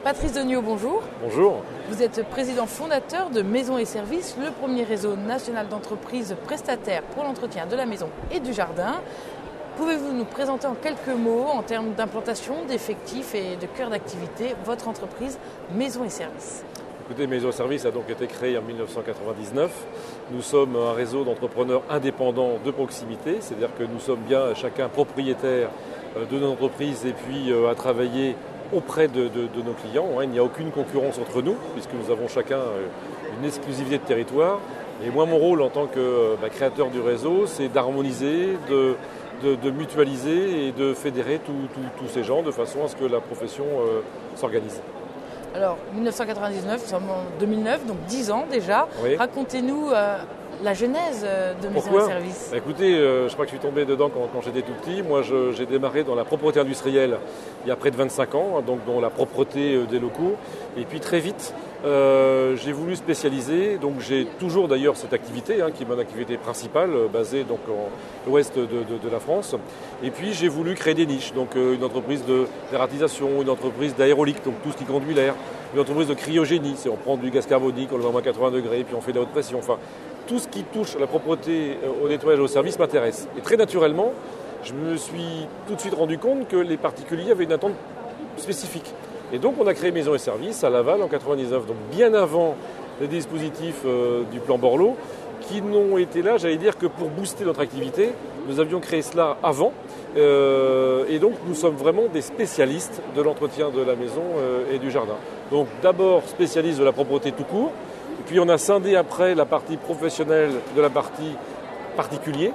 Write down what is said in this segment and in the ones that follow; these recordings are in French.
Patrice Degnaud, bonjour. Bonjour. Vous êtes président fondateur de Maisons et Services, le premier réseau national d'entreprises prestataires pour l'entretien de la maison et du jardin. Pouvez-vous nous présenter en quelques mots, en termes d'implantation, d'effectifs et de cœur d'activité, votre entreprise Maisons et Services? Écoutez, Maisons et Services a donc été créé en 1999. Nous sommes un réseau d'entrepreneurs indépendants de proximité, c'est-à-dire que nous sommes bien chacun propriétaire de notre entreprise et puis à travailler auprès de nos clients. Il n'y a aucune concurrence entre nous, puisque nous avons chacun une exclusivité de territoire. Et moi, mon rôle en tant que créateur du réseau, c'est d'harmoniser, de mutualiser et de fédérer tous ces gens de façon à ce que la profession s'organise. Alors, 1999, nous sommes en 2009, donc 10 ans déjà. Oui. Racontez-nous la genèse de Maisons Pourquoi et Services. Écoutez, je crois que je suis tombé dedans quand j'étais tout petit. Moi, j'ai démarré dans la propreté industrielle il y a près de 25 ans, donc dans la propreté des locaux. Et puis très vite, j'ai voulu spécialiser. Donc j'ai toujours d'ailleurs cette activité, qui est mon activité principale, basée donc en l'ouest de la France. Et puis j'ai voulu créer des niches, donc une entreprise de dératisation, une entreprise d'aérolique, donc tout ce qui conduit l'air, une entreprise de cryogénie, c'est on prend du gaz carbonique, on le met à moins 80 degrés, puis on fait de la haute pression. Enfin, tout ce qui touche à la propreté, au nettoyage, au service m'intéresse. Et très naturellement, je me suis tout de suite rendu compte que les particuliers avaient une attente spécifique. Et donc on a créé Maisons et Services à Laval en 1999, donc bien avant les dispositifs du plan Borloo, qui n'ont été là, j'allais dire, que pour booster notre activité. Nous avions créé cela avant, et donc nous sommes vraiment des spécialistes de l'entretien de la maison et du jardin. Donc d'abord spécialistes de la propreté tout court, et puis on a scindé après la partie professionnelle de la partie particulier,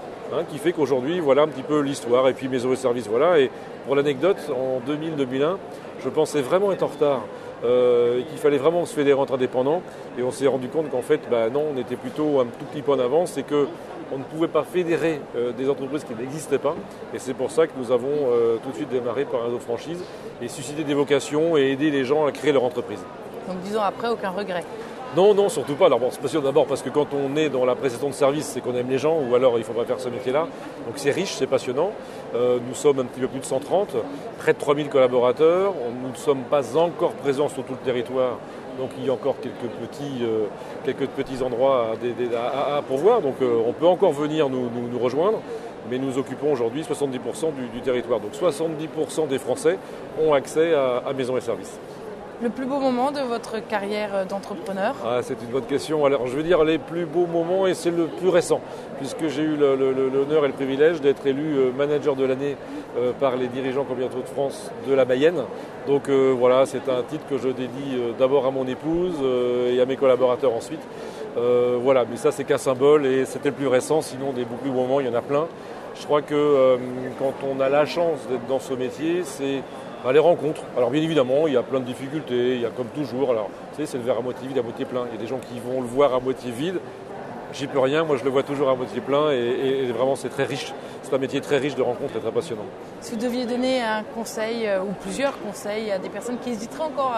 qui fait qu'aujourd'hui, voilà un petit peu l'histoire, et puis Maisons et Services, voilà. Et pour l'anecdote, en 2000-2001, je pensais vraiment être en retard, et qu'il fallait vraiment se fédérer entre indépendants, et on s'est rendu compte qu'en fait, non, on était plutôt un tout petit peu en avance, et qu'on ne pouvait pas fédérer des entreprises qui n'existaient pas, et c'est pour ça que nous avons tout de suite démarré par un réseau franchise, et suscité des vocations, et aider les gens à créer leur entreprise. Donc 10 ans après, aucun regret. Non, surtout pas. Alors bon, c'est passionnant d'abord parce que quand on est dans la prestation de service, c'est qu'on aime les gens, ou alors il ne faudrait faire ce métier-là. Donc c'est riche, c'est passionnant. Nous sommes un petit peu plus de 130, près de 3000 collaborateurs. Nous ne sommes pas encore présents sur tout le territoire. Donc il y a encore quelques petits endroits à pourvoir. Donc on peut encore venir nous rejoindre. Mais nous occupons aujourd'hui 70% du territoire. Donc 70% des Français ont accès à Maisons et Services. Le plus beau moment de votre carrière d'entrepreneur? C'est une bonne question. Alors, je veux dire les plus beaux moments, et c'est le plus récent, puisque j'ai eu l'honneur et le privilège d'être élu manager de l'année par les dirigeants Combien-Trop de France de la Mayenne. Donc voilà, c'est un titre que je dédie d'abord à mon épouse et à mes collaborateurs ensuite. Voilà, mais ça c'est qu'un symbole, et c'était le plus récent. Sinon, des beaucoup de moments, il y en a plein. Je crois que quand on a la chance d'être dans ce métier, c'est les rencontres. Alors bien évidemment, il y a plein de difficultés, il y a comme toujours, alors vous savez, c'est le verre à moitié vide, à moitié plein. Il y a des gens qui vont le voir à moitié vide, j'y peux rien, moi je le vois toujours à moitié plein, et vraiment c'est très riche. C'est un métier très riche de rencontres et très passionnant. Si vous deviez donner un conseil ou plusieurs conseils à des personnes qui hésiteraient encore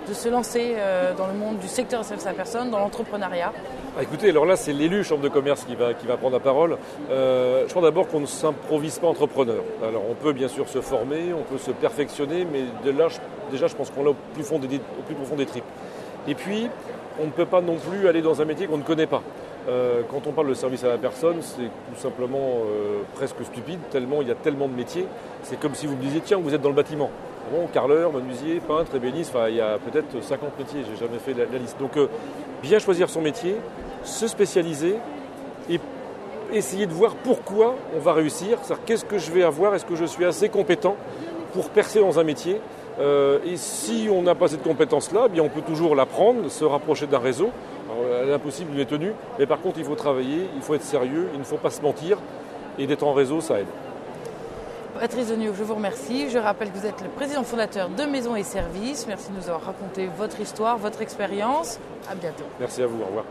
de se lancer dans le monde du secteur de service à la personne, dans l'entrepreneuriat? Écoutez, alors là, c'est l'élu chambre de commerce qui va prendre la parole. Je crois d'abord qu'on ne s'improvise pas entrepreneur. Alors, on peut bien sûr se former, on peut se perfectionner, mais déjà, je pense qu'on l'a au plus profond des tripes. Et puis, on ne peut pas non plus aller dans un métier qu'on ne connaît pas. Quand on parle de service à la personne, c'est tout simplement presque stupide, tellement il y a tellement de métiers. C'est comme si vous me disiez, tiens, vous êtes dans le bâtiment. Bon, carreleur, menuisier, peintre, ébéniste, il y a peut-être 50 métiers, j'ai jamais fait la liste. Donc, bien choisir son métier, se spécialiser et essayer de voir pourquoi on va réussir. C'est-à-dire, qu'est-ce que je vais avoir, est-ce que je suis assez compétent pour percer dans un métier, et si on n'a pas cette compétence-là, bien on peut toujours l'apprendre, se rapprocher d'un réseau. L'impossible lui est tenu, mais par contre il faut travailler, il faut être sérieux, il ne faut pas se mentir, et d'être en réseau, ça aide. Patrice Degnaud, je vous remercie. Je rappelle que vous êtes le président fondateur de Maisons et Services. Merci de nous avoir raconté votre histoire, votre expérience. À bientôt. Merci à vous, au revoir.